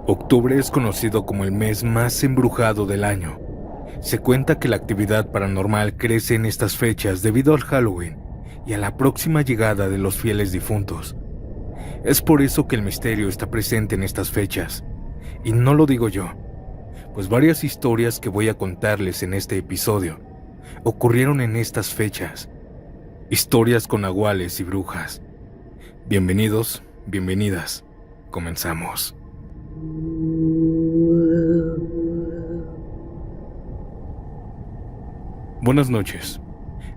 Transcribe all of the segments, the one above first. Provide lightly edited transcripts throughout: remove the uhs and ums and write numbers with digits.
Octubre es conocido como el mes más embrujado del año. Se cuenta que la actividad paranormal crece en estas fechas debido al Halloween y a la próxima llegada de los fieles difuntos. Es por eso que el misterio está presente en estas fechas. Y no lo digo yo, pues varias historias que voy a contarles en este episodio ocurrieron en estas fechas. Historias con nahuales y brujas. Bienvenidos, bienvenidas. Comenzamos. Buenas noches.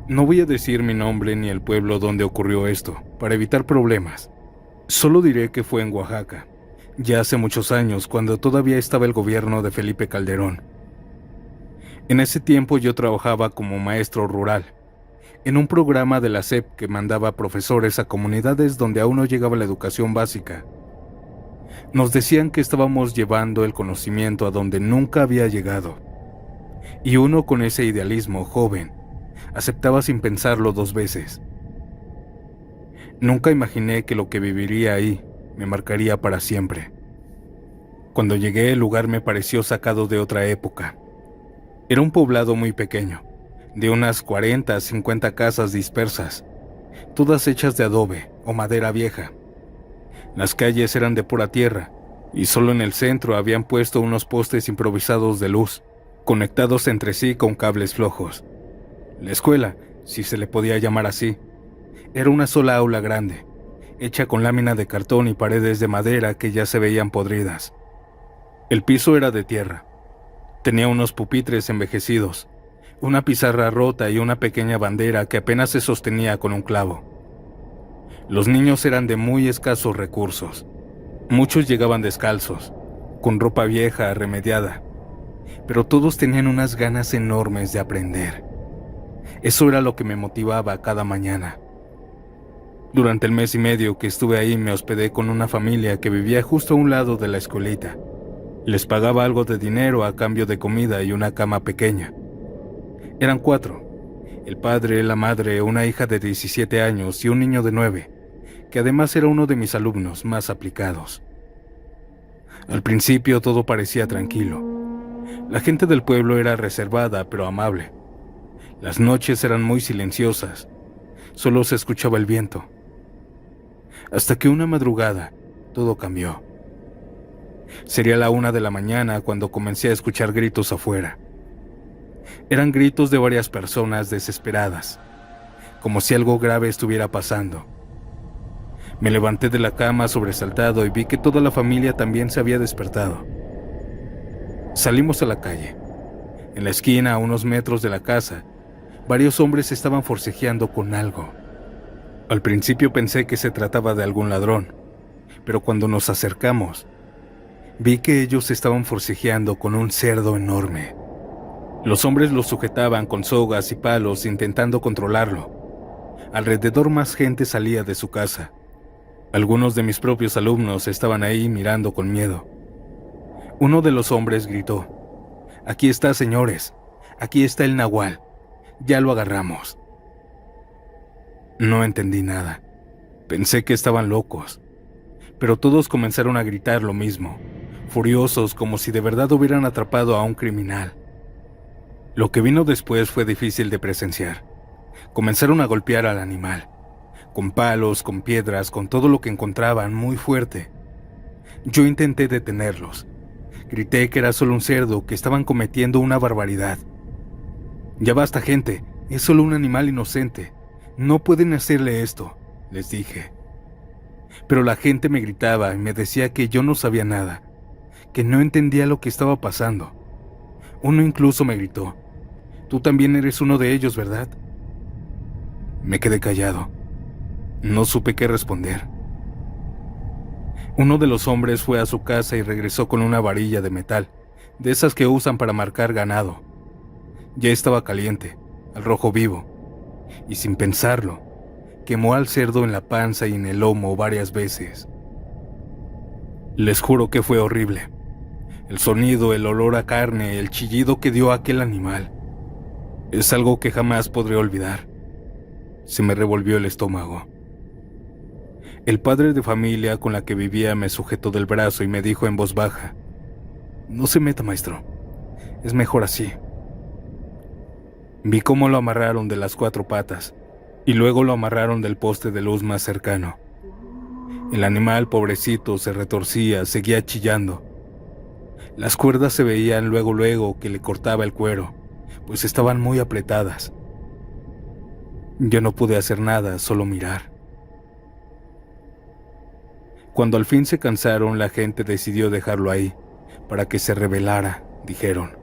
No voy a decir mi nombre ni el pueblo donde ocurrió esto, para evitar problemas. Solo diré que fue en Oaxaca, ya hace muchos años, cuando todavía estaba el gobierno de Felipe Calderón. En ese tiempo yo trabajaba como maestro rural, en un programa de la SEP que mandaba profesores a comunidades donde aún no llegaba la educación básica. Nos decían que estábamos llevando el conocimiento a donde nunca había llegado. Y uno con ese idealismo joven aceptaba sin pensarlo dos veces. Nunca imaginé que lo que viviría ahí me marcaría para siempre. Cuando llegué, el lugar me pareció sacado de otra época. Era un poblado muy pequeño, de unas 40 a 50 casas dispersas, todas hechas de adobe o madera vieja. Las calles eran de pura tierra, y solo en el centro habían puesto unos postes improvisados de luz, conectados entre sí con cables flojos. La escuela, si se le podía llamar así, era una sola aula grande, hecha con lámina de cartón y paredes de madera que ya se veían podridas. El piso era de tierra. Tenía unos pupitres envejecidos, una pizarra rota y una pequeña bandera que apenas se sostenía con un clavo. Los niños eran de muy escasos recursos. Muchos llegaban descalzos, con ropa vieja remediada, pero todos tenían unas ganas enormes de aprender. Eso era lo que me motivaba cada mañana. Durante el mes y medio que estuve ahí me hospedé con una familia que vivía justo a un lado de la escuelita. Les pagaba algo de dinero a cambio de comida y una cama pequeña. Eran 4, el padre, la madre, una hija de 17 años y un niño de 9, que además era uno de mis alumnos más aplicados. Al principio todo parecía tranquilo. La gente del pueblo era reservada pero amable. Las noches eran muy silenciosas, solo se escuchaba el viento. Hasta que una madrugada todo cambió. Sería la 1 de la mañana cuando comencé a escuchar gritos afuera. Eran gritos de varias personas desesperadas, como si algo grave estuviera pasando. Me levanté de la cama sobresaltado y vi que toda la familia también se había despertado. Salimos a la calle. En la esquina, a unos metros de la casa, varios hombres estaban forcejeando con algo. Al principio pensé que se trataba de algún ladrón, pero cuando nos acercamos, vi que ellos estaban forcejeando con un cerdo enorme. Los hombres lo sujetaban con sogas y palos intentando controlarlo. Alrededor más gente salía de su casa. Algunos de mis propios alumnos estaban ahí mirando con miedo. Uno de los hombres gritó: «Aquí está, señores, aquí está el nahual, ya lo agarramos». No entendí nada. Pensé que estaban locos, pero todos comenzaron a gritar lo mismo, furiosos como si de verdad hubieran atrapado a un criminal. Lo que vino después fue difícil de presenciar. Comenzaron a golpear al animal, con palos, con piedras, con todo lo que encontraban, muy fuerte. Yo intenté detenerlos. Grité que era solo un cerdo, que estaban cometiendo una barbaridad. «Ya basta, gente, es solo un animal inocente. No pueden hacerle esto», les dije. Pero la gente me gritaba y me decía que yo no sabía nada, que no entendía lo que estaba pasando. Uno incluso me gritó: «Tú también eres uno de ellos, ¿verdad?». Me quedé callado. No supe qué responder. Uno de los hombres fue a su casa y regresó con una varilla de metal, de esas que usan para marcar ganado. Ya estaba caliente, al rojo vivo, y sin pensarlo, quemó al cerdo en la panza y en el lomo varias veces. Les juro que fue horrible. El sonido, el olor a carne, el chillido que dio aquel animal. Es algo que jamás podré olvidar. Se me revolvió el estómago. El padre de familia con la que vivía me sujetó del brazo y me dijo en voz baja: «No se meta, maestro. Es mejor así». Vi cómo lo amarraron de las 4 patas y luego lo amarraron del poste de luz más cercano. El animal, pobrecito, se retorcía, seguía chillando. Las cuerdas se veían luego que le cortaba el cuero, pues estaban muy apretadas. Yo no pude hacer nada, solo mirar. Cuando al fin se cansaron, la gente decidió dejarlo ahí, para que se rebelara, dijeron.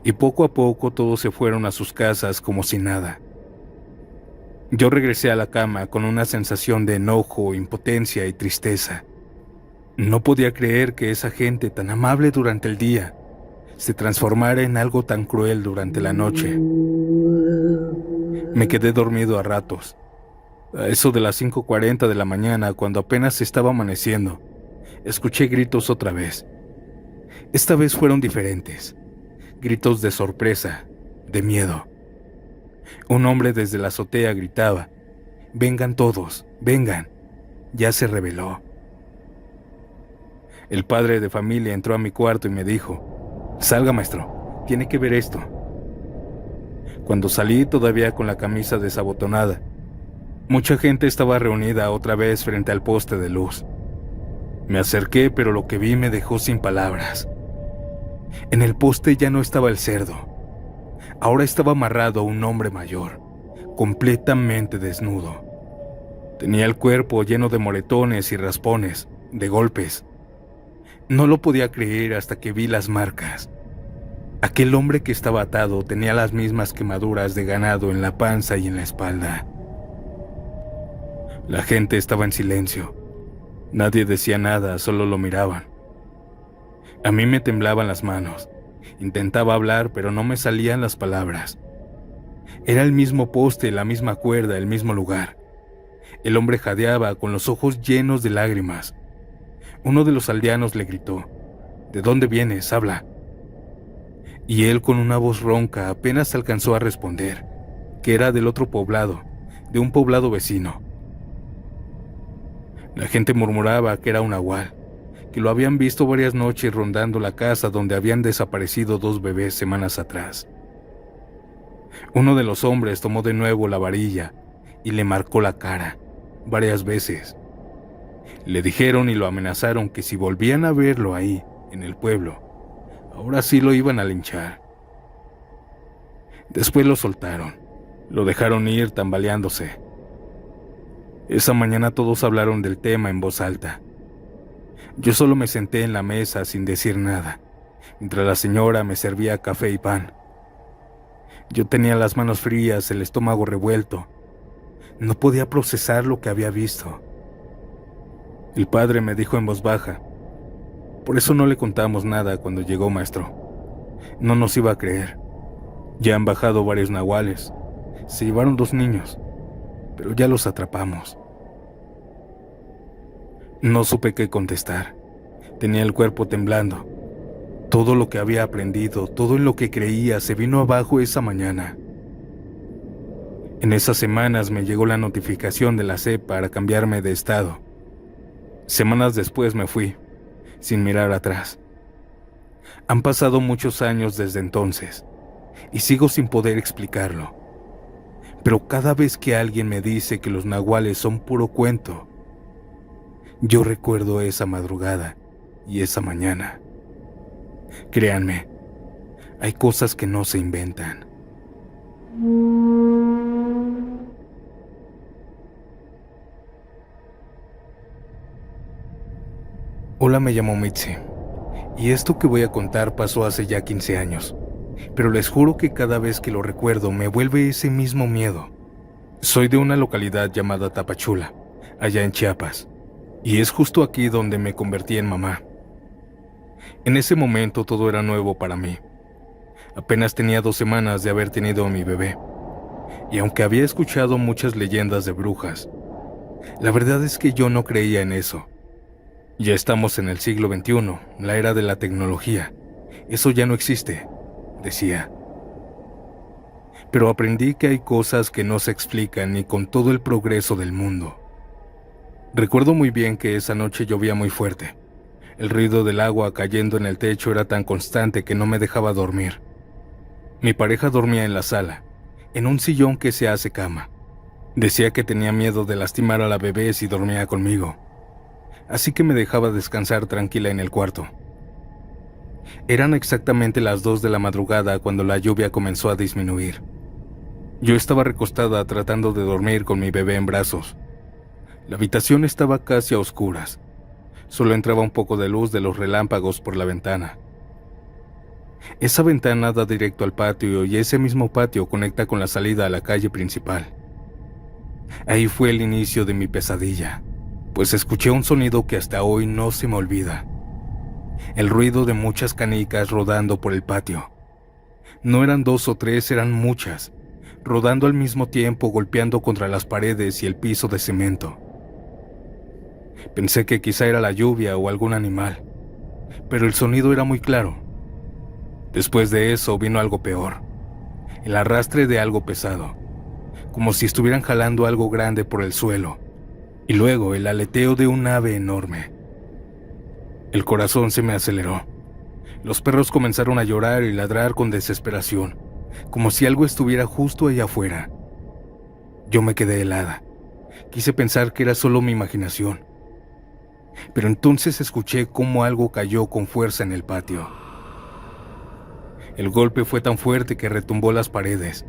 Y poco a poco todos se fueron a sus casas como si nada. Yo regresé a la cama con una sensación de enojo, impotencia y tristeza. No podía creer que esa gente tan amable durante el día se transformara en algo tan cruel durante la noche. Me quedé dormido a ratos. A eso de las 5:40 de la mañana, cuando apenas estaba amaneciendo, escuché gritos otra vez. Esta vez fueron diferentes. Gritos de sorpresa, de miedo. Un hombre desde la azotea gritaba: «Vengan todos, vengan, ya se rebeló». El padre de familia entró a mi cuarto y me dijo: «Salga, maestro, tiene que ver esto». Cuando salí, todavía con la camisa desabotonada, mucha gente estaba reunida otra vez frente al poste de luz. Me acerqué, pero lo que vi me dejó sin palabras. En el poste ya no estaba el cerdo. Ahora estaba amarrado un hombre mayor, completamente desnudo. Tenía el cuerpo lleno de moretones y raspones, de golpes. No lo podía creer hasta que vi las marcas. Aquel hombre que estaba atado tenía las mismas quemaduras de ganado en la panza y en la espalda. La gente estaba en silencio. Nadie decía nada, solo lo miraban. A mí me temblaban las manos. Intentaba hablar, pero no me salían las palabras. Era el mismo poste, la misma cuerda, el mismo lugar. El hombre jadeaba, con los ojos llenos de lágrimas. Uno de los aldeanos le gritó: «¿De dónde vienes? Habla». Y él, con una voz ronca, apenas alcanzó a responder que era del otro poblado, de un poblado vecino. La gente murmuraba que era un nahual, que lo habían visto varias noches rondando la casa donde habían desaparecido 2 bebés semanas atrás. Uno de los hombres tomó de nuevo la varilla y le marcó la cara varias veces. Le dijeron y lo amenazaron que si volvían a verlo ahí, en el pueblo, ahora sí lo iban a linchar. Después lo soltaron, lo dejaron ir tambaleándose. Esa mañana todos hablaron del tema en voz alta. Yo solo me senté en la mesa sin decir nada, mientras la señora me servía café y pan. Yo tenía las manos frías, el estómago revuelto. No podía procesar lo que había visto. El padre me dijo en voz baja: «Por eso no le contamos nada cuando llegó, maestro. No nos iba a creer. Ya han bajado varios nahuales. Se llevaron 2 niños, pero ya los atrapamos». No supe qué contestar. Tenía el cuerpo temblando. Todo lo que había aprendido, todo en lo que creía, se vino abajo esa mañana. En esas semanas me llegó la notificación de la SEP para cambiarme de estado. Semanas después me fui, sin mirar atrás. Han pasado muchos años desde entonces, y sigo sin poder explicarlo. Pero cada vez que alguien me dice que los nahuales son puro cuento, yo recuerdo esa madrugada y esa mañana. Créanme, hay cosas que no se inventan. Hola, me llamo Mitzi, y esto que voy a contar pasó hace ya 15 años, pero les juro que cada vez que lo recuerdo me vuelve ese mismo miedo. Soy de una localidad llamada Tapachula, allá en Chiapas, y es justo aquí donde me convertí en mamá. En ese momento todo era nuevo para mí. Apenas tenía 2 semanas de haber tenido a mi bebé, y aunque había escuchado muchas leyendas de brujas, la verdad es que yo no creía en eso. Ya estamos en el siglo XXI, la era de la tecnología. Eso ya no existe, decía. Pero aprendí que hay cosas que no se explican ni con todo el progreso del mundo. Recuerdo muy bien que esa noche llovía muy fuerte. El ruido del agua cayendo en el techo era tan constante que no me dejaba dormir. Mi pareja dormía en la sala, en un sillón que se hace cama. Decía que tenía miedo de lastimar a la bebé si dormía conmigo, así que me dejaba descansar tranquila en el cuarto. Eran exactamente las 2 de la madrugada cuando la lluvia comenzó a disminuir. Yo estaba recostada tratando de dormir con mi bebé en brazos. La habitación estaba casi a oscuras. Solo entraba un poco de luz de los relámpagos por la ventana. Esa ventana da directo al patio y ese mismo patio conecta con la salida a la calle principal. Ahí fue el inicio de mi pesadilla, pues escuché un sonido que hasta hoy no se me olvida. El ruido de muchas canicas rodando por el patio. No eran 2 o 3, eran muchas, rodando al mismo tiempo, golpeando contra las paredes y el piso de cemento. Pensé que quizá era la lluvia o algún animal, pero el sonido era muy claro. Después de eso vino algo peor, el arrastre de algo pesado, como si estuvieran jalando algo grande por el suelo, y luego el aleteo de un ave enorme. El corazón se me aceleró. Los perros comenzaron a llorar y ladrar con desesperación, como si algo estuviera justo allá afuera. Yo me quedé helada. Quise pensar que era solo mi imaginación. Pero entonces escuché cómo algo cayó con fuerza en el patio. El golpe fue tan fuerte que retumbó las paredes,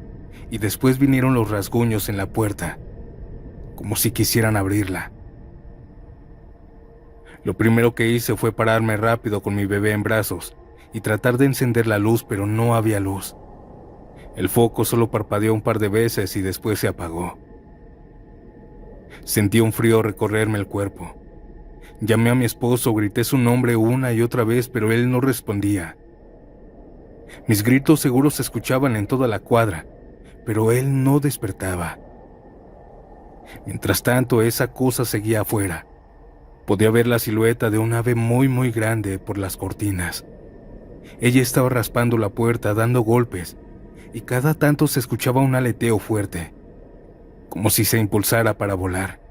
y después vinieron los rasguños en la puerta, como si quisieran abrirla. Lo primero que hice fue pararme rápido con mi bebé en brazos y tratar de encender la luz, pero no había luz. El foco solo parpadeó un par de veces y después se apagó. Sentí un frío recorrerme el cuerpo. Llamé a mi esposo, grité su nombre una y otra vez, pero él no respondía. Mis gritos seguros se escuchaban en toda la cuadra, pero él no despertaba. Mientras tanto, esa cosa seguía afuera. Podía ver la silueta de un ave muy grande por las cortinas. Ella estaba raspando la puerta, dando golpes, y cada tanto se escuchaba un aleteo fuerte, como si se impulsara para volar.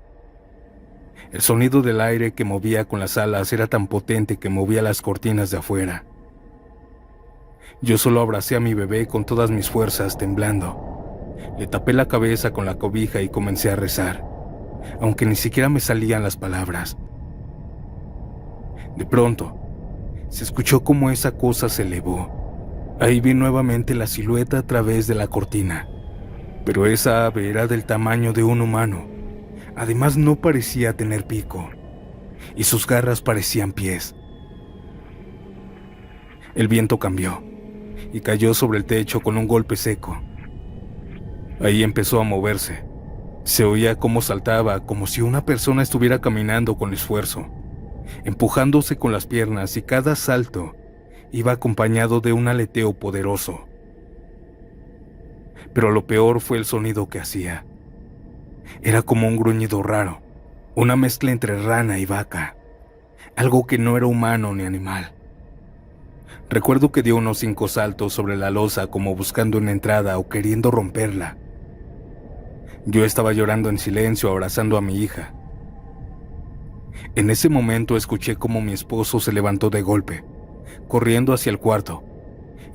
El sonido del aire que movía con las alas era tan potente que movía las cortinas de afuera. Yo solo abracé a mi bebé con todas mis fuerzas, temblando. Le tapé la cabeza con la cobija y comencé a rezar, aunque ni siquiera me salían las palabras. De pronto, se escuchó como esa cosa se elevó. Ahí vi nuevamente la silueta a través de la cortina, pero esa ave era del tamaño de un humano. Además, no parecía tener pico, y sus garras parecían pies. El viento cambió, y cayó sobre el techo con un golpe seco. Ahí empezó a moverse. Se oía cómo saltaba, como si una persona estuviera caminando con esfuerzo, empujándose con las piernas, y cada salto iba acompañado de un aleteo poderoso. Pero lo peor fue el sonido que hacía. Era como un gruñido raro, una mezcla entre rana y vaca, algo que no era humano ni animal. Recuerdo que dio unos 5 saltos sobre la losa como buscando una entrada o queriendo romperla. Yo estaba llorando en silencio, abrazando a mi hija. En ese momento escuché cómo mi esposo se levantó de golpe, corriendo hacia el cuarto.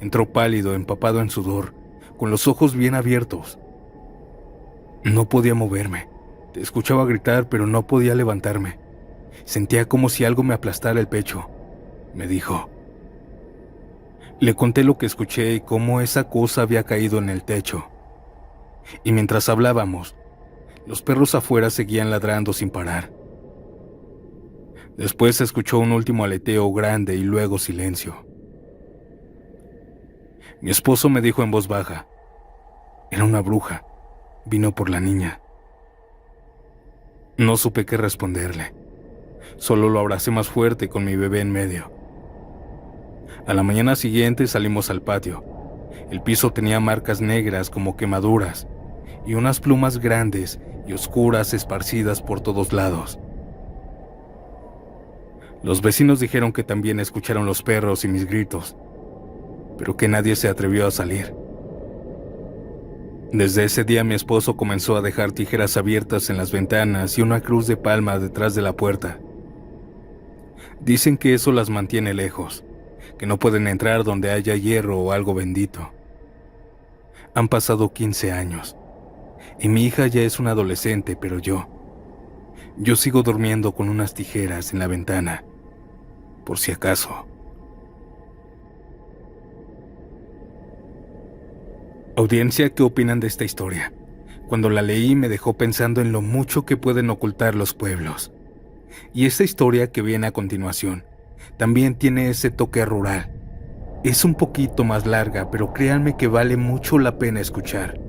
Entró pálido, empapado en sudor, con los ojos bien abiertos. No podía moverme. Te escuchaba gritar, pero no podía levantarme. Sentía como si algo me aplastara el pecho, me dijo. Le conté lo que escuché y cómo esa cosa había caído en el techo. Y mientras hablábamos, los perros afuera seguían ladrando sin parar. Después se escuchó un último aleteo grande y luego silencio. Mi esposo me dijo en voz baja: era una bruja, vino por la niña. No supe qué responderle. Solo lo abracé más fuerte con mi bebé en medio. A la mañana siguiente salimos al patio. El piso tenía marcas negras como quemaduras y unas plumas grandes y oscuras esparcidas por todos lados. Los vecinos dijeron que también escucharon los perros y mis gritos, pero que nadie se atrevió a salir. Desde ese día mi esposo comenzó a dejar tijeras abiertas en las ventanas y una cruz de palma detrás de la puerta. Dicen que eso las mantiene lejos, que no pueden entrar donde haya hierro o algo bendito. Han pasado 15 años y mi hija ya es una adolescente, pero yo sigo durmiendo con unas tijeras en la ventana, por si acaso. Audiencia, ¿qué opinan de esta historia? Cuando la leí me dejó pensando en lo mucho que pueden ocultar los pueblos. Y esta historia que viene a continuación también tiene ese toque rural. Es un poquito más larga, pero créanme que vale mucho la pena escuchar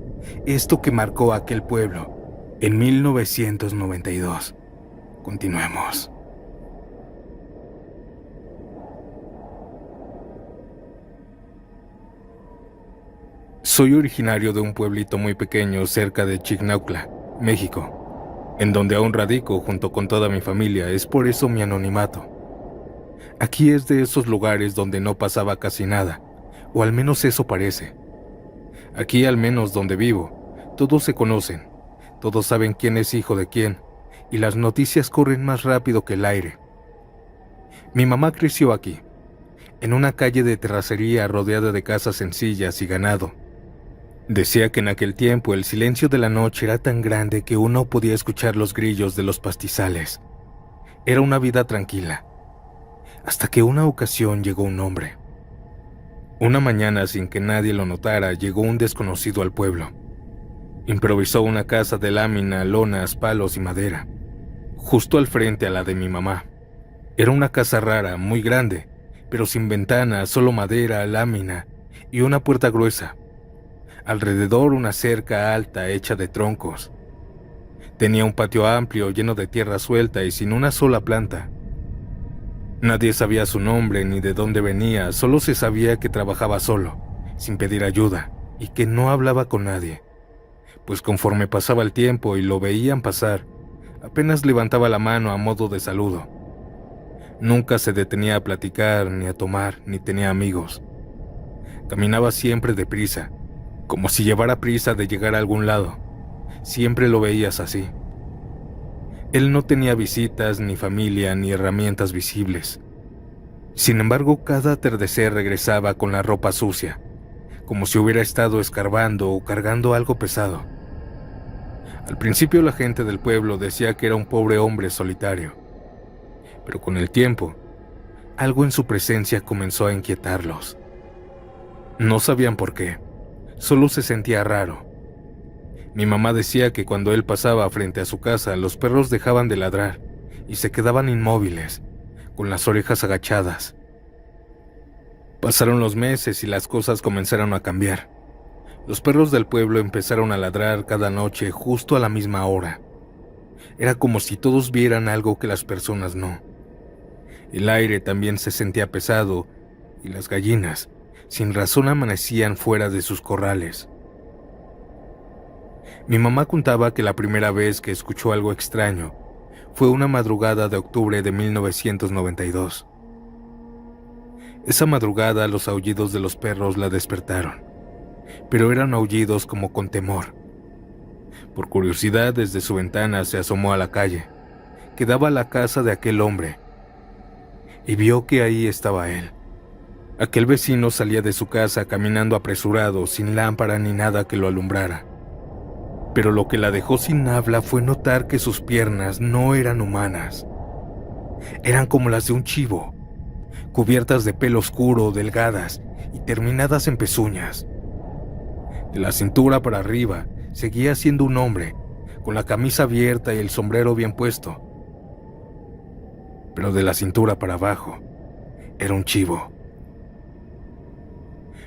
esto que marcó a aquel pueblo en 1992. Continuemos. Soy originario de un pueblito muy pequeño cerca de Chignautla, México, en donde aún radico junto con toda mi familia. Es por eso mi anonimato. Aquí es de esos lugares donde no pasaba casi nada, o al menos eso parece. Aquí, al menos donde vivo, todos se conocen, todos saben quién es hijo de quién, y las noticias corren más rápido que el aire. Mi mamá creció aquí, en una calle de terracería rodeada de casas sencillas y ganado. Decía que en aquel tiempo el silencio de la noche era tan grande que uno podía escuchar los grillos de los pastizales. Era una vida tranquila, hasta que una ocasión llegó un hombre. Una mañana, sin que nadie lo notara, llegó un desconocido al pueblo. Improvisó una casa de lámina, lonas, palos y madera, justo al frente a la de mi mamá. Era una casa rara, muy grande, pero sin ventanas, solo madera, lámina y una puerta gruesa. Alrededor una cerca alta hecha de troncos. Tenía un patio amplio lleno de tierra suelta y sin una sola planta. Nadie sabía su nombre ni de dónde venía, solo se sabía que trabajaba solo, sin pedir ayuda, y que no hablaba con nadie. Pues conforme pasaba el tiempo y lo veían pasar, apenas levantaba la mano a modo de saludo. Nunca se detenía a platicar, ni a tomar, ni tenía amigos. Caminaba siempre deprisa, como si llevara prisa de llegar a algún lado. Siempre lo veías así. Él no tenía visitas, ni familia, ni herramientas visibles. Sin embargo, cada atardecer regresaba con la ropa sucia, como si hubiera estado escarbando o cargando algo pesado. Al principio la gente del pueblo decía que era un pobre hombre solitario, pero con el tiempo, algo en su presencia comenzó a inquietarlos. No sabían por qué, solo se sentía raro. Mi mamá decía que cuando él pasaba frente a su casa, los perros dejaban de ladrar y se quedaban inmóviles, con las orejas agachadas. Pasaron los meses y las cosas comenzaron a cambiar. Los perros del pueblo empezaron a ladrar cada noche justo a la misma hora. Era como si todos vieran algo que las personas no. El aire también se sentía pesado y las gallinas, sin razón, amanecían fuera de sus corrales. Mi mamá contaba que la primera vez que escuchó algo extraño fue una madrugada de octubre de 1992. Esa madrugada los aullidos de los perros la despertaron, pero eran aullidos como con temor. Por curiosidad, desde su ventana se asomó a la calle, que daba a la casa de aquel hombre, y vio que ahí estaba él. Aquel vecino salía de su casa caminando apresurado, sin lámpara ni nada que lo alumbrara. Pero lo que la dejó sin habla fue notar que sus piernas no eran humanas. Eran como las de un chivo, cubiertas de pelo oscuro, delgadas y terminadas en pezuñas. De la cintura para arriba seguía siendo un hombre, con la camisa abierta y el sombrero bien puesto. Pero de la cintura para abajo era un chivo.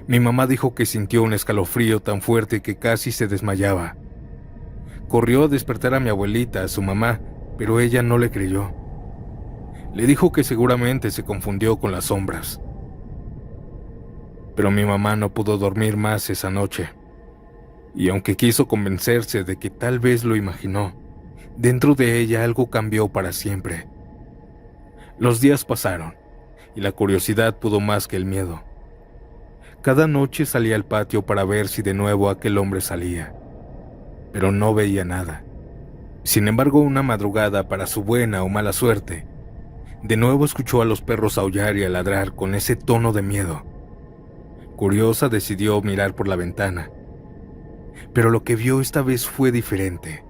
Mi mamá dijo que sintió un escalofrío tan fuerte que casi se desmayaba. Corrió a despertar a mi abuelita, a su mamá, pero ella no le creyó. Le dijo que seguramente se confundió con las sombras. Pero mi mamá no pudo dormir más esa noche. Y aunque quiso convencerse de que tal vez lo imaginó, dentro de ella algo cambió para siempre. Los días pasaron, y la curiosidad pudo más que el miedo. Cada noche salía al patio para ver si de nuevo aquel hombre salía. pero no veía nada. Sin embargo, una madrugada, para su buena o mala suerte, de nuevo escuchó a los perros aullar y a ladrar con ese tono de miedo. Curiosa, decidió mirar por la ventana, pero lo que vio esta vez fue diferente.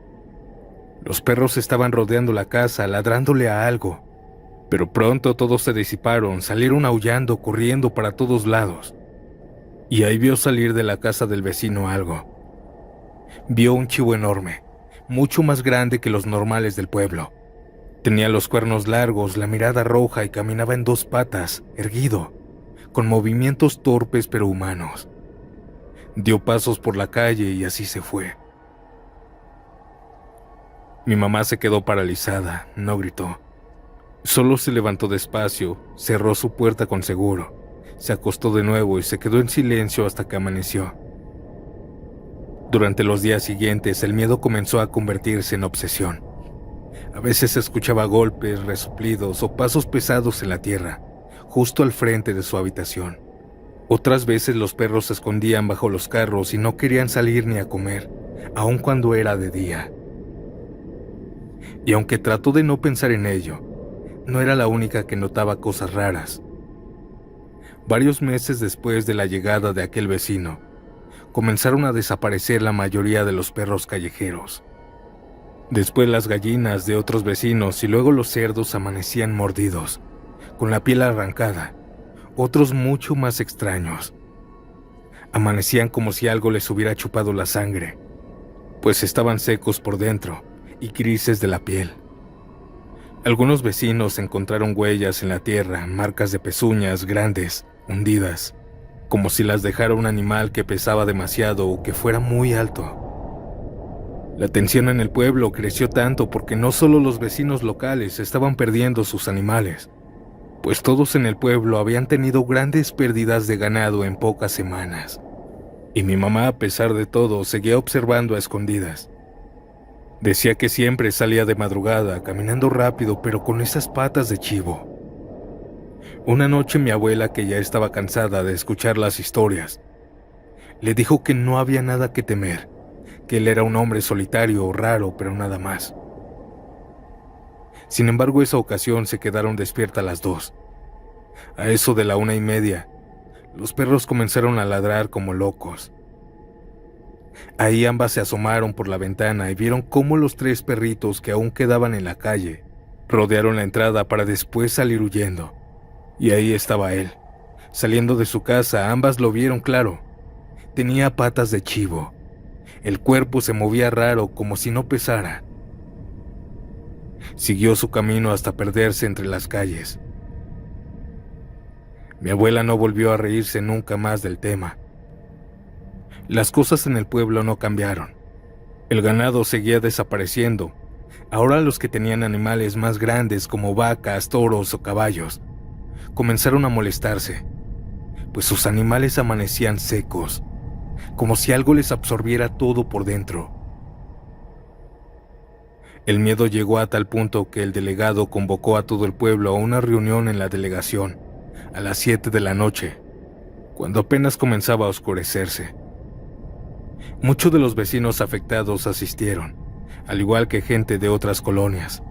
Los perros estaban rodeando la casa, ladrándole a algo, pero pronto todos se disiparon, salieron aullando, corriendo para todos lados. Y ahí vio salir de la casa del vecino algo. Vio un chivo enorme, mucho más grande que los normales del pueblo. Tenía los cuernos largos, la mirada roja y caminaba en dos patas, erguido, con movimientos torpes pero humanos. Dio pasos por la calle y así se fue. Mi mamá se quedó paralizada, no gritó. Solo se levantó despacio, cerró su puerta con seguro, se acostó de nuevo y se quedó en silencio hasta que amaneció. Durante los días siguientes, el miedo comenzó a convertirse en obsesión. A veces se escuchaba golpes, resoplidos o pasos pesados en la tierra, justo al frente de su habitación. Otras veces los perros se escondían bajo los carros y no querían salir ni a comer, aun cuando era de día. Y aunque trató de no pensar en ello, no era la única que notaba cosas raras. Varios meses después de la llegada de aquel vecino, comenzaron a desaparecer la mayoría de los perros callejeros. Después las gallinas de otros vecinos y luego los cerdos amanecían mordidos, con la piel arrancada, otros mucho más extraños. Amanecían como si algo les hubiera chupado la sangre, pues estaban secos por dentro y grises de la piel. Algunos vecinos encontraron huellas en la tierra, marcas de pezuñas grandes, hundidas, como si las dejara un animal que pesaba demasiado o que fuera muy alto. La tensión en el pueblo creció tanto porque no solo los vecinos locales estaban perdiendo sus animales, pues todos en el pueblo habían tenido grandes pérdidas de ganado en pocas semanas. Y mi mamá, a pesar de todo, seguía observando a escondidas. Decía que siempre salía de madrugada, caminando rápido, pero con esas patas de chivo. Una noche mi abuela, que ya estaba cansada de escuchar las historias, le dijo que no había nada que temer, que él era un hombre solitario o raro, pero nada más. Sin embargo, esa ocasión se quedaron despiertas las dos. A eso de la 1:30, los perros comenzaron a ladrar como locos. Ahí ambas se asomaron por la ventana y vieron cómo los 3 perritos que aún quedaban en la calle rodearon la entrada para después salir huyendo. Y ahí estaba él, saliendo de su casa. Ambas lo vieron claro. Tenía patas de chivo. El cuerpo se movía raro, como si no pesara. Siguió su camino hasta perderse entre las calles. Mi abuela no volvió a reírse nunca más del tema. Las cosas en el pueblo no cambiaron. El ganado seguía desapareciendo. Ahora los que tenían animales más grandes como vacas, toros o caballos comenzaron a molestarse, pues sus animales amanecían secos, como si algo les absorbiera todo por dentro. El miedo llegó a tal punto que el delegado convocó a todo el pueblo a una reunión en la delegación a las 7 de la noche, cuando apenas comenzaba a oscurecerse. Muchos de los vecinos afectados asistieron, al igual que gente de otras colonias.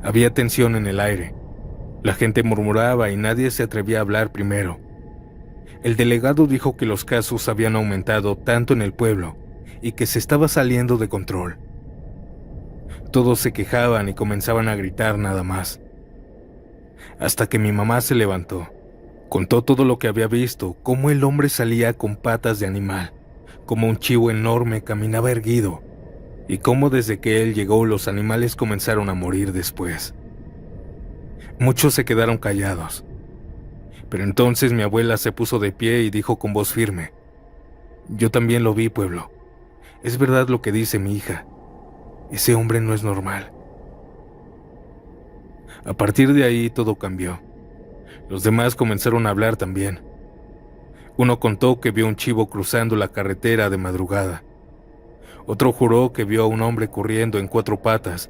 Había tensión en el aire. La gente murmuraba y nadie se atrevía a hablar primero. El delegado dijo que los casos habían aumentado tanto en el pueblo y que se estaba saliendo de control. Todos se quejaban y comenzaban a gritar nada más. Hasta que mi mamá se levantó. Contó todo lo que había visto, cómo el hombre salía con patas de animal, como un chivo enorme caminaba erguido, y cómo desde que él llegó los animales comenzaron a morir después. Muchos se quedaron callados, pero entonces mi abuela se puso de pie y dijo con voz firme: «Yo también lo vi, pueblo. Es verdad lo que dice mi hija. Ese hombre no es normal». A partir de ahí todo cambió. Los demás comenzaron a hablar también. Uno contó que vio un chivo cruzando la carretera de madrugada. Otro juró que vio a un hombre corriendo en 4 patas,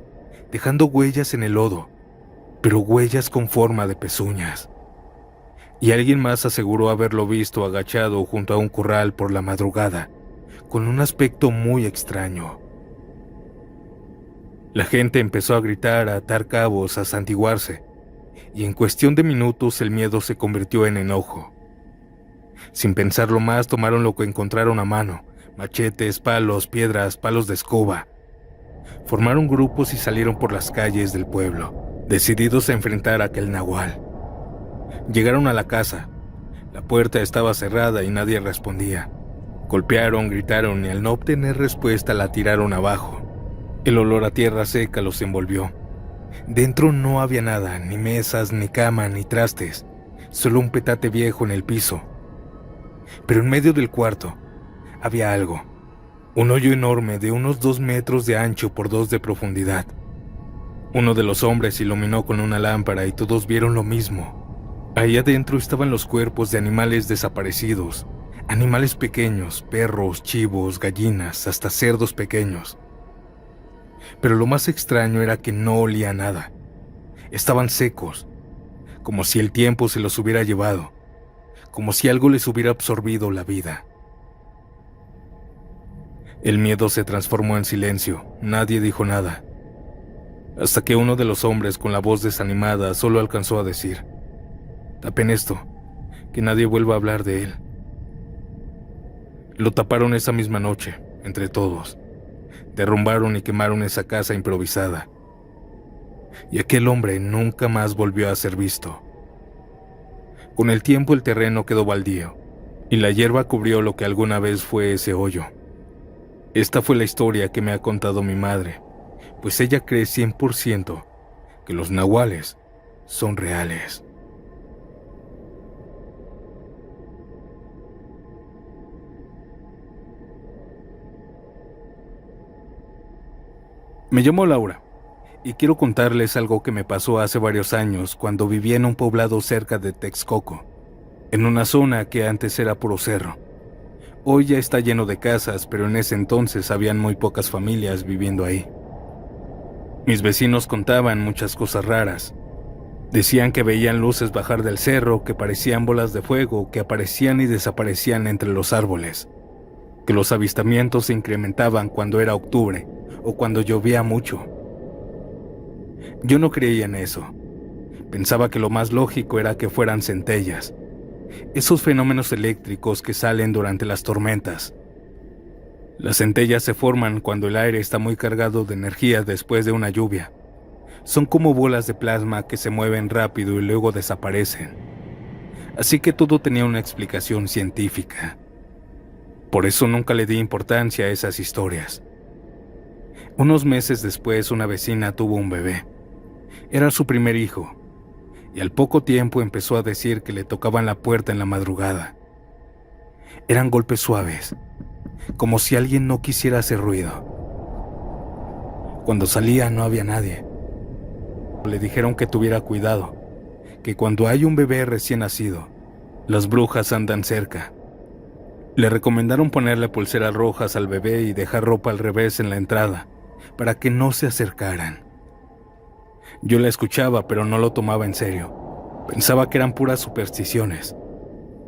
dejando huellas en el lodo, pero huellas con forma de pezuñas. Y alguien más aseguró haberlo visto agachado junto a un corral por la madrugada, con un aspecto muy extraño. La gente empezó a gritar, a atar cabos, a santiguarse, y en cuestión de minutos el miedo se convirtió en enojo. Sin pensarlo más, tomaron lo que encontraron a mano: machetes, palos, piedras, palos de escoba. Formaron grupos y salieron por las calles del pueblo, decididos a enfrentar a aquel nahual. Llegaron a la casa. La puerta estaba cerrada y nadie respondía. Golpearon, gritaron y al no obtener respuesta la tiraron abajo. El olor a tierra seca los envolvió. Dentro no había nada, ni mesas, ni cama, ni trastes, solo un petate viejo en el piso. Pero en medio del cuarto había algo, un hoyo enorme de unos 2 metros de ancho por 2 de profundidad. Uno de los hombres iluminó con una lámpara y todos vieron lo mismo. Ahí adentro estaban los cuerpos de animales desaparecidos, animales pequeños, perros, chivos, gallinas, hasta cerdos pequeños. Pero lo más extraño era que no olía a nada. Estaban secos, como si el tiempo se los hubiera llevado, como si algo les hubiera absorbido la vida. El miedo se transformó en silencio, nadie dijo nada, hasta que uno de los hombres con la voz desanimada solo alcanzó a decir: «Tapen esto, que nadie vuelva a hablar de él». Lo taparon esa misma noche, entre todos. Derrumbaron y quemaron esa casa improvisada. Y aquel hombre nunca más volvió a ser visto. Con el tiempo el terreno quedó baldío, y la hierba cubrió lo que alguna vez fue ese hoyo. Esta fue la historia que me ha contado mi madre, pues ella cree 100% que los nahuales son reales. Me llamo Laura y quiero contarles algo que me pasó hace varios años cuando vivía en un poblado cerca de Texcoco, en una zona que antes era puro cerro. Hoy ya está lleno de casas, pero en ese entonces habían muy pocas familias viviendo ahí. Mis vecinos contaban muchas cosas raras. Decían que veían luces bajar del cerro, que parecían bolas de fuego, que aparecían y desaparecían entre los árboles, que los avistamientos se incrementaban cuando era octubre o cuando llovía mucho. Yo no creía en eso. Pensaba que lo más lógico era que fueran centellas, esos fenómenos eléctricos que salen durante las tormentas. Las centellas se forman cuando el aire está muy cargado de energía después de una lluvia. Son como bolas de plasma que se mueven rápido y luego desaparecen. Así que todo tenía una explicación científica. Por eso nunca le di importancia a esas historias. Unos meses después, una vecina tuvo un bebé. Era su primer hijo, y al poco tiempo empezó a decir que le tocaban la puerta en la madrugada. Eran golpes suaves, como si alguien no quisiera hacer ruido. Cuando salía no había nadie. Le dijeron que tuviera cuidado, que cuando hay un bebé recién nacido, las brujas andan cerca. Le recomendaron ponerle pulseras rojas al bebé y dejar ropa al revés en la entrada, para que no se acercaran. Yo la escuchaba, pero no lo tomaba en serio. Pensaba que eran puras supersticiones.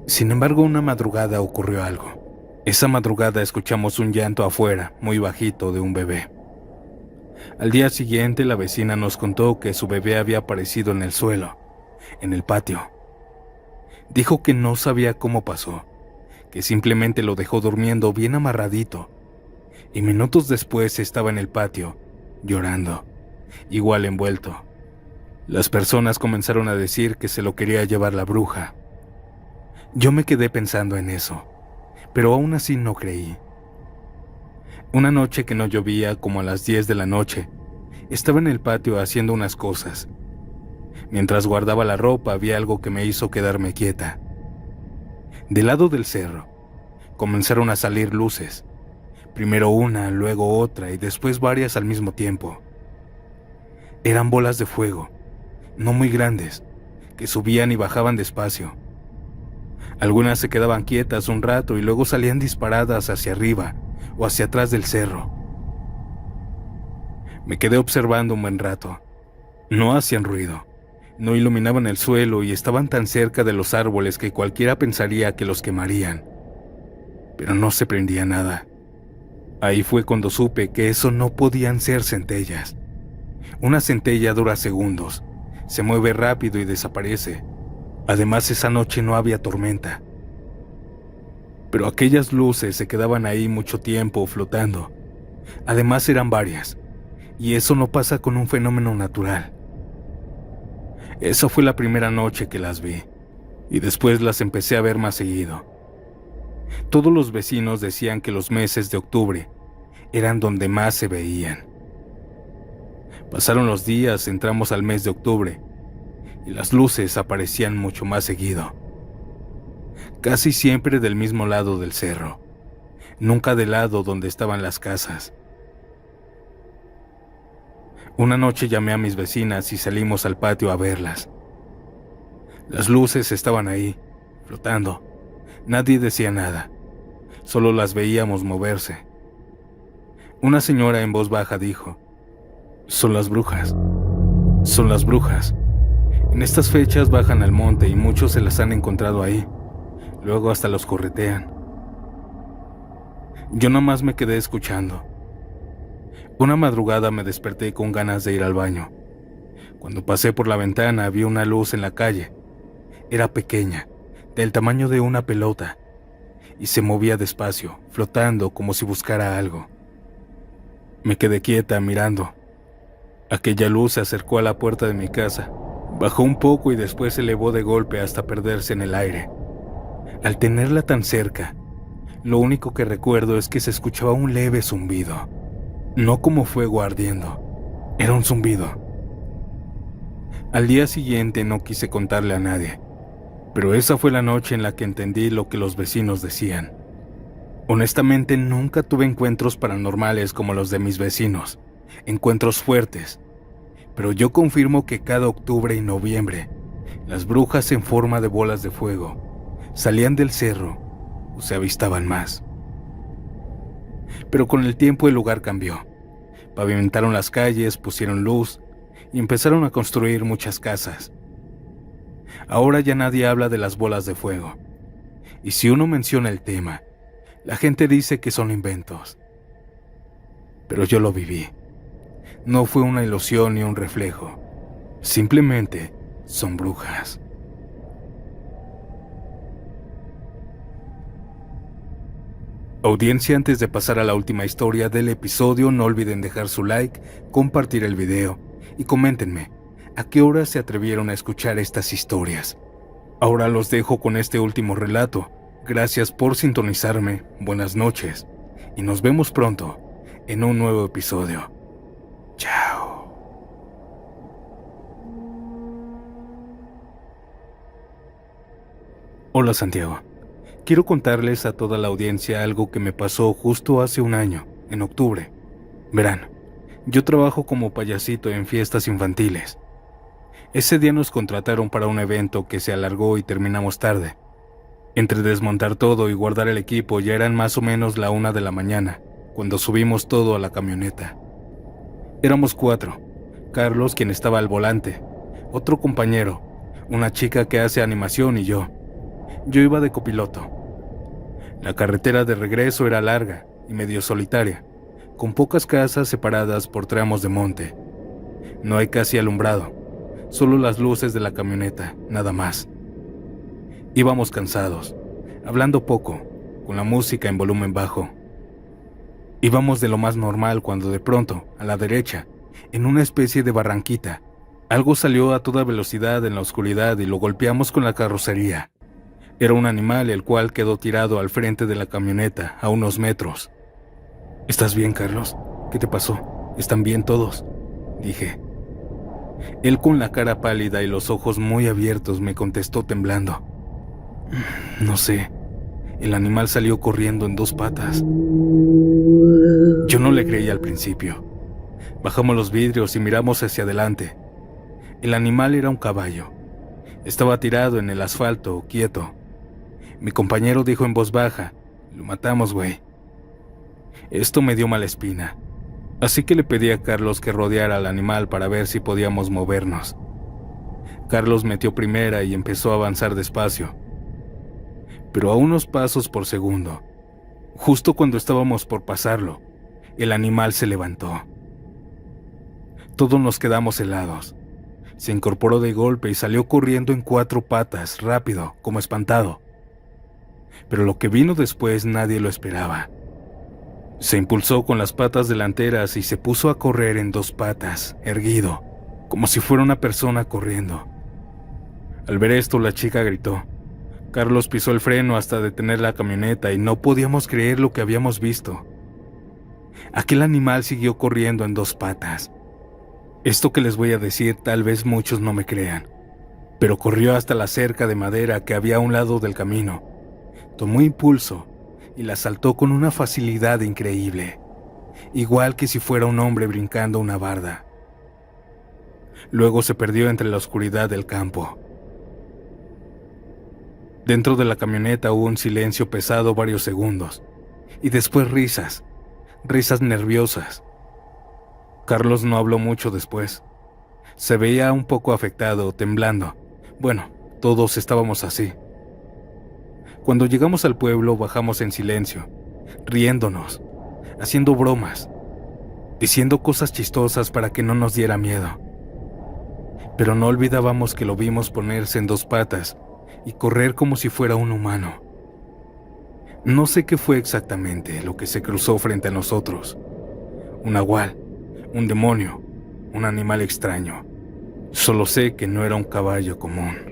Sin embargo, una madrugada ocurrió algo. Esa madrugada escuchamos un llanto afuera, muy bajito, de un bebé. Al día siguiente, la vecina nos contó que su bebé había aparecido en el suelo, en el patio. Dijo que no sabía cómo pasó, que simplemente lo dejó durmiendo bien amarradito, y minutos después estaba en el patio, llorando, igual envuelto. Las personas comenzaron a decir que se lo quería llevar la bruja. Yo me quedé pensando en eso, pero aún así no creí. Una noche que no llovía, como a las 10 de la noche, estaba en el patio haciendo unas cosas. Mientras guardaba la ropa, había algo que me hizo quedarme quieta. Del lado del cerro, comenzaron a salir luces. Primero una, luego otra y después varias al mismo tiempo. Eran bolas de fuego, no muy grandes, que subían y bajaban despacio. Algunas se quedaban quietas un rato y luego salían disparadas hacia arriba o hacia atrás del cerro. Me quedé observando un buen rato. No hacían ruido, no iluminaban el suelo y estaban tan cerca de los árboles que cualquiera pensaría que los quemarían. Pero no se prendía nada. Ahí fue cuando supe que eso no podían ser centellas. Una centella dura segundos, se mueve rápido y desaparece. Además, esa noche no había tormenta. Pero aquellas luces se quedaban ahí mucho tiempo flotando. Además, eran varias, y eso no pasa con un fenómeno natural. Esa fue la primera noche que las vi, y después las empecé a ver más seguido. Todos los vecinos decían que los meses de octubre eran donde más se veían. Pasaron los días, entramos al mes de octubre, y las luces aparecían mucho más seguido. Casi siempre del mismo lado del cerro, nunca del lado donde estaban las casas. Una noche llamé a mis vecinas y salimos al patio a verlas. Las luces estaban ahí, flotando. Nadie decía nada, solo las veíamos moverse. Una señora en voz baja dijo: "Son las brujas, son las brujas. En estas fechas bajan al monte y muchos se las han encontrado ahí. Luego hasta los corretean". Yo nomás me quedé escuchando. Una madrugada me desperté con ganas de ir al baño. Cuando pasé por la ventana vi una luz en la calle. Era pequeña, del tamaño de una pelota, y se movía despacio, flotando como si buscara algo. Me quedé quieta mirando. Aquella luz se acercó a la puerta de mi casa, bajó un poco y después se elevó de golpe hasta perderse en el aire. Al tenerla tan cerca, lo único que recuerdo es que se escuchaba un leve zumbido, no como fuego ardiendo, era un zumbido. Al día siguiente no quise contarle a nadie, pero esa fue la noche en la que entendí lo que los vecinos decían. Honestamente, nunca tuve encuentros paranormales como los de mis vecinos, encuentros fuertes, pero yo confirmo que cada octubre y noviembre, las brujas en forma de bolas de fuego salían del cerro o se avistaban más. Pero con el tiempo el lugar cambió. Pavimentaron las calles, pusieron luz y empezaron a construir muchas casas. Ahora ya nadie habla de las bolas de fuego, y si uno menciona el tema, la gente dice que son inventos. Pero yo lo viví. No fue una ilusión ni un reflejo. Simplemente son brujas. Audiencia, antes de pasar a la última historia del episodio, no olviden dejar su like, compartir el video y coméntenme a qué hora se atrevieron a escuchar estas historias. Ahora los dejo con este último relato. Gracias por sintonizarme, buenas noches y nos vemos pronto en un nuevo episodio. Chao. Hola Santiago. Quiero contarles a toda la audiencia algo que me pasó justo hace un año, en octubre. Verán, yo trabajo como payasito en fiestas infantiles. Ese día nos contrataron para un evento que se alargó y terminamos tarde. Entre desmontar todo y guardar el equipo ya eran más o menos la 1 de la mañana, cuando subimos todo a la camioneta. Éramos 4, Carlos, quien estaba al volante, otro compañero, una chica que hace animación y yo. Yo iba de copiloto. La carretera de regreso era larga y medio solitaria, con pocas casas separadas por tramos de monte. No hay casi alumbrado, solo las luces de la camioneta, nada más. Íbamos cansados, hablando poco, con la música en volumen bajo. Íbamos de lo más normal cuando de pronto, a la derecha, en una especie de barranquita, algo salió a toda velocidad en la oscuridad y lo golpeamos con la carrocería. Era un animal el cual quedó tirado al frente de la camioneta, a unos metros. ¿Estás bien, Carlos? ¿Qué te pasó? ¿Están bien todos?, dije. Él, con la cara pálida y los ojos muy abiertos, me contestó temblando: No sé, el animal salió corriendo en 2 patas. Yo no le creí al principio. Bajamos los vidrios y miramos hacia adelante. El animal era un caballo. Estaba tirado en el asfalto, quieto. Mi compañero dijo en voz baja: Lo matamos, güey. Esto me dio mala espina, así que le pedí a Carlos que rodeara al animal para ver si podíamos movernos. Carlos metió primera y empezó a avanzar despacio, pero a unos pasos por segundo. Justo cuando estábamos por pasarlo, el animal se levantó. Todos nos quedamos helados. Se incorporó de golpe y salió corriendo en 4 patas, rápido, como espantado. Pero lo que vino después nadie lo esperaba. Se impulsó con las patas delanteras y se puso a correr en 2 patas, erguido, como si fuera una persona corriendo. Al ver esto, la chica gritó. Carlos pisó el freno hasta detener la camioneta y no podíamos creer lo que habíamos visto. Aquel animal siguió corriendo en 2 patas. Esto que les voy a decir tal vez muchos no me crean, pero corrió hasta la cerca de madera que había a un lado del camino. Tomó impulso y la saltó con una facilidad increíble, igual que si fuera un hombre brincando una barda. Luego se perdió entre la oscuridad del campo. Dentro de la camioneta hubo un silencio pesado varios segundos, y después risas nerviosas. Carlos no habló mucho después. Se veía un poco afectado, temblando. Bueno, todos estábamos así. Cuando llegamos al pueblo bajamos en silencio, riéndonos, haciendo bromas, diciendo cosas chistosas para que no nos diera miedo. Pero no olvidábamos que lo vimos ponerse en 2 patas y correr como si fuera un humano. No sé qué fue exactamente lo que se cruzó frente a nosotros. Un nahual, un demonio, un animal extraño. Solo sé que no era un caballo común.